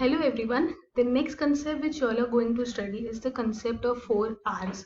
Hello everyone. The next concept which you all are going to study is the concept of 4 R's.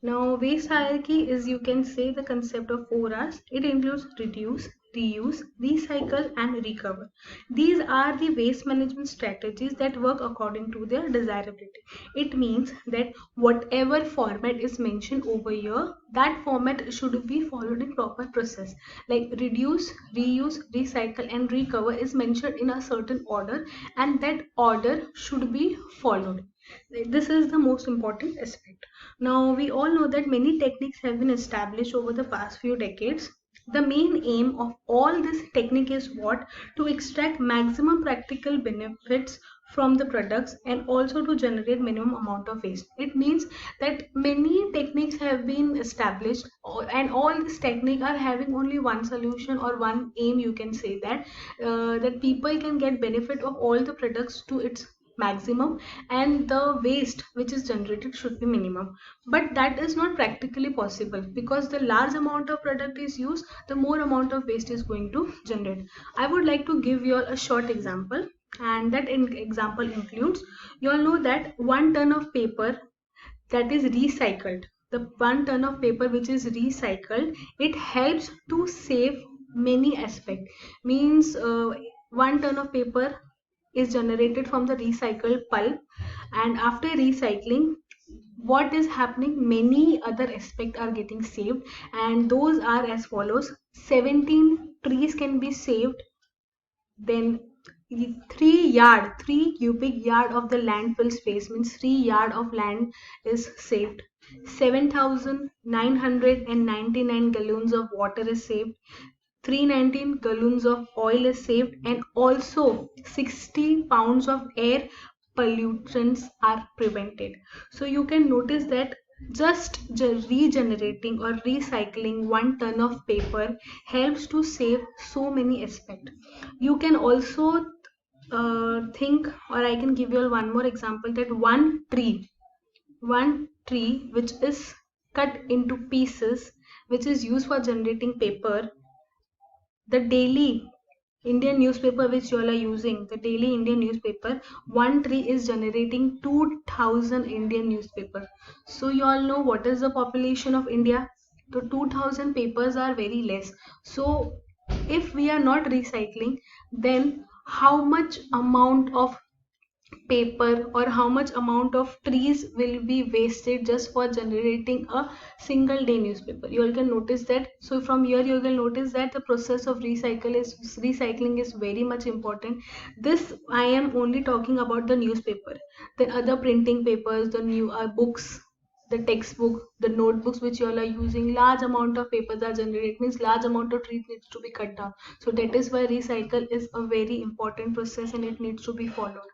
Now, waste hierarchy is, you can say, the concept of 4 R's. It includes reduce, reuse, recycle, and recover. These are the waste management strategies that work according to their desirability. It means that whatever format is mentioned over here, that format should be followed in proper process. Like reduce, reuse, recycle, and recover is mentioned in a certain order, and that order should be followed. This is the most important aspect. Now, we all know that many techniques have been established over the past few decades. The main aim of all this technique is what? To extract maximum practical benefits from the products and also to generate minimum amount of waste. It means that many techniques have been established, and all these techniques are having only one solution or one aim, you can say that that people can get benefit of all the products to its maximum, and the waste which is generated should be minimum. But that is not practically possible, because the large amount of product is used, the more amount of waste is going to generate. I would like to give you all a short example, and that example includes, you all know that 1 ton of paper that is recycled, the 1 ton of paper which is recycled, it helps to save many aspects. Means 1 ton of paper is generated from the recycled pulp, and after recycling, what is happening, many other aspects are getting saved, and those are as follows: 17 trees can be saved, then 3 cubic yard of the landfill space, means 3 yard of land is saved, 7,999 gallons of water is saved, 319 gallons of oil is saved, and also 60 pounds of air pollutants are prevented. So you can notice that just regenerating or recycling 1 ton of paper helps to save so many aspects. You can also think, or I can give you all one more example, that one tree which is cut into pieces, which is used for generating paper, the daily Indian newspaper which you all are using, the daily Indian newspaper, one tree is generating 2000 Indian newspaper. So you all know what is the population of India. The 2000 papers are very less. So if we are not recycling, then how much amount of paper or how much amount of trees will be wasted just for generating a single day newspaper? You all can notice that. So from here you will notice that the process of recycling is very much important. This I am only talking about the newspaper. Then other printing papers, the new books, the textbook, the notebooks which you all are using, large amount of papers are generated, means large amount of trees needs to be cut down. So that is why recycle is a very important process and it needs to be followed.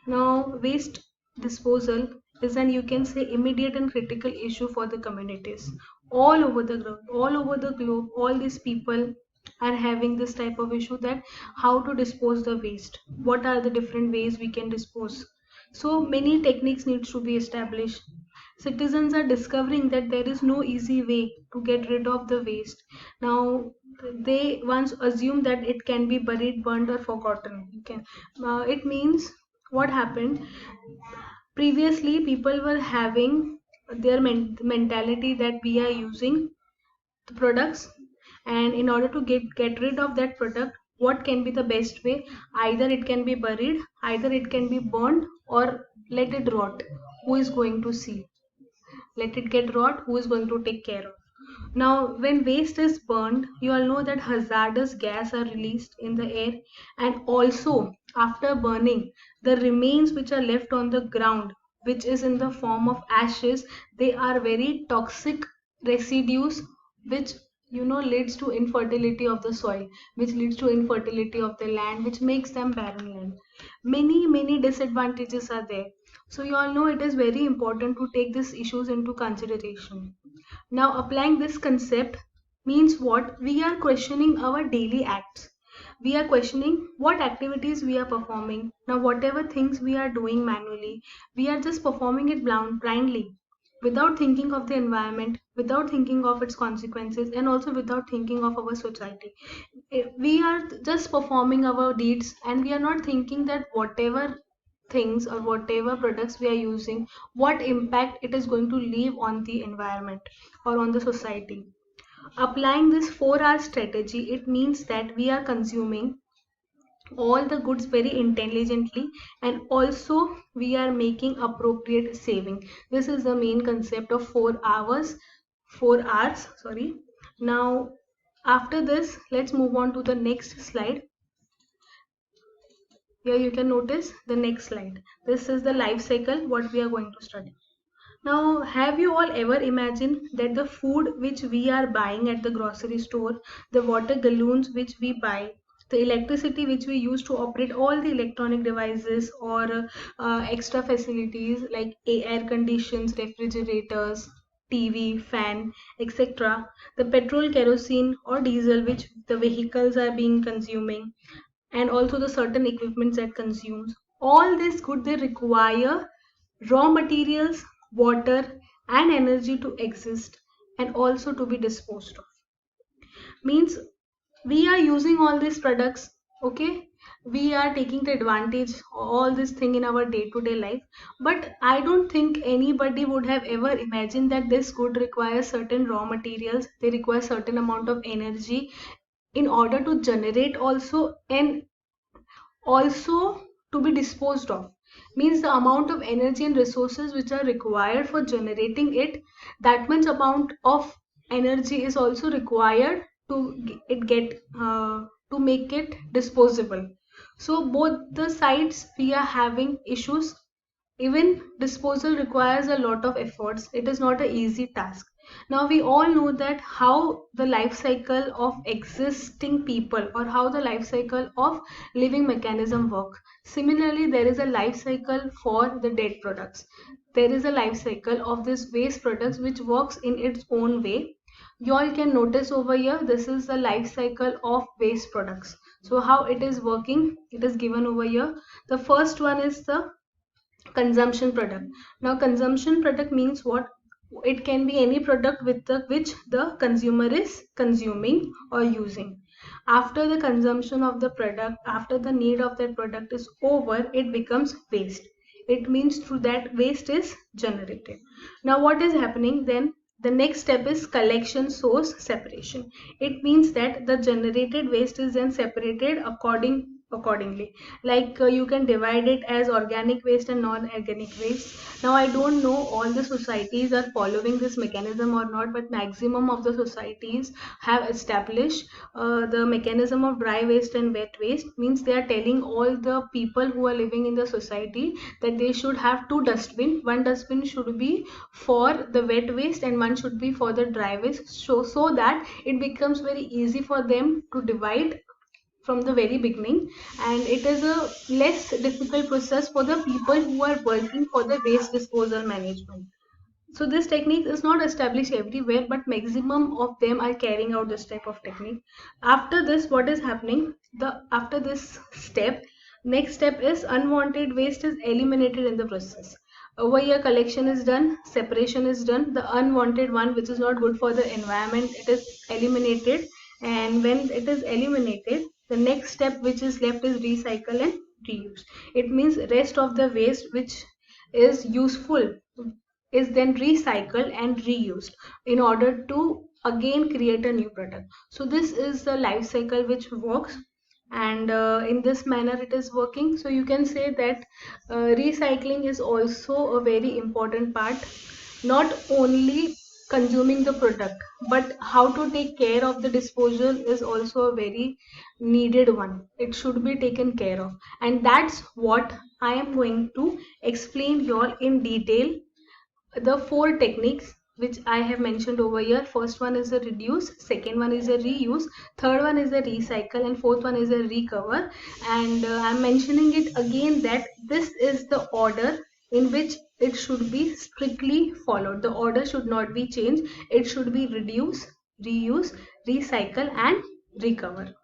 Now, waste disposal is an, you can say, immediate and critical issue for the communities all over the globe. All over the globe, all these people are having this type of issue, that how to dispose the waste. What are the different ways we can dispose? So many techniques needs to be established. Citizens are discovering that there is no easy way to get rid of the waste. Now, they once assumed that it can be buried, burned, or forgotten. It means, what happened previously, people were having their mentality that we are using the products, and in order to get rid of that product, what can be the best way? Either it can be buried, either it can be burned, or let it rot. Who is going to see? Let it get rot. Who is going to take care of? Now, when waste is burned, you all know that hazardous gas are released in the air, and also after burning, the remains which are left on the ground, which is in the form of ashes, they are very toxic residues, which leads to infertility of the soil, which leads to infertility of the land, which makes them barren land. Many disadvantages are there. So you all know it is very important to take these issues into consideration. Now, applying this concept means what? We are questioning our daily acts. We are questioning what activities we are performing. Now, whatever things we are doing manually, we are just performing it blindly, without thinking of the environment, without thinking of its consequences, and also without thinking of our society. We are just performing our deeds, and we are not thinking that whatever things or whatever products we are using, what impact it is going to leave on the environment or on the society. Applying this 4R strategy, it means that we are consuming all the goods very intelligently, and also we are making appropriate saving. This is the main concept of 4 R's, sorry. Now after this, let's move on to the next slide. Here you can notice the next slide. This is the life cycle what we are going to study. Now, have you all ever imagined that the food which we are buying at the grocery store, the water gallons which we buy, the electricity which we use to operate all the electronic devices or extra facilities like air conditions, refrigerators, TV, fan, etc., the petrol, kerosene, or diesel which the vehicles are being consuming, and also the certain equipments that consumes, all this good, they require raw materials, water, and energy to exist and also to be disposed of. Means we are using all these products, okay? We are taking the advantage all this thing in our day-to-day life, but I don't think anybody would have ever imagined that this could require certain raw materials, they require certain amount of energy in order to generate also, and also to be disposed of. Means the amount of energy and resources which are required for generating it, that much amount of energy is also required to it get to make it disposable. So both the sides we are having issues. Even disposal requires a lot of efforts. It is not an easy task. Now we all know that how the life cycle of existing people or how the life cycle of living mechanism work. Similarly, there is a life cycle for the dead products. There is a life cycle of this waste products which works in its own way. You all can notice over here, this is the life cycle of waste products. So how it is working, it is given over here. The first one is the consumption product. Now consumption product means what? It can be any product which the consumer is consuming or using. After the consumption of the product, after the need of that product is over, it becomes waste. It means through that waste is generated. Now what is happening then? The next step is collection, source, separation. It means that the generated waste is then separated accordingly. Like you can divide it as organic waste and non-organic waste. Now I don't know all the societies are following this mechanism or not, but maximum of the societies have established the mechanism of dry waste and wet waste. Means they are telling all the people who are living in the society that they should have two dustbin. One dustbin should be for the wet waste and one should be for the dry waste, so that it becomes very easy for them to divide from the very beginning, and it is a less difficult process for the people who are working for the waste disposal management. So this technique is not established everywhere, but maximum of them are carrying out this type of technique. After this, what is happening? After this step, next step is unwanted waste is eliminated in the process. Over here, collection is done, separation is done. The unwanted one, which is not good for the environment, it is eliminated. And when it is eliminated, the next step which is left is recycle and reuse. It means rest of the waste which is useful is then recycled and reused in order to again create a new product. So this is the life cycle which works, and in this manner it is working. So you can say that recycling is also a very important part, not only consuming the product, but how to take care of the disposal is also a very needed one. It should be taken care of, and that's what I am going to explain you all in detail. The four techniques which I have mentioned over here. First one is a reduce, second one is a reuse, third one is a recycle, and fourth one is a recover. And I'm mentioning it again that this is the order in which it should be strictly followed. The order should not be changed. It should be reduce, reuse, recycle, and recover.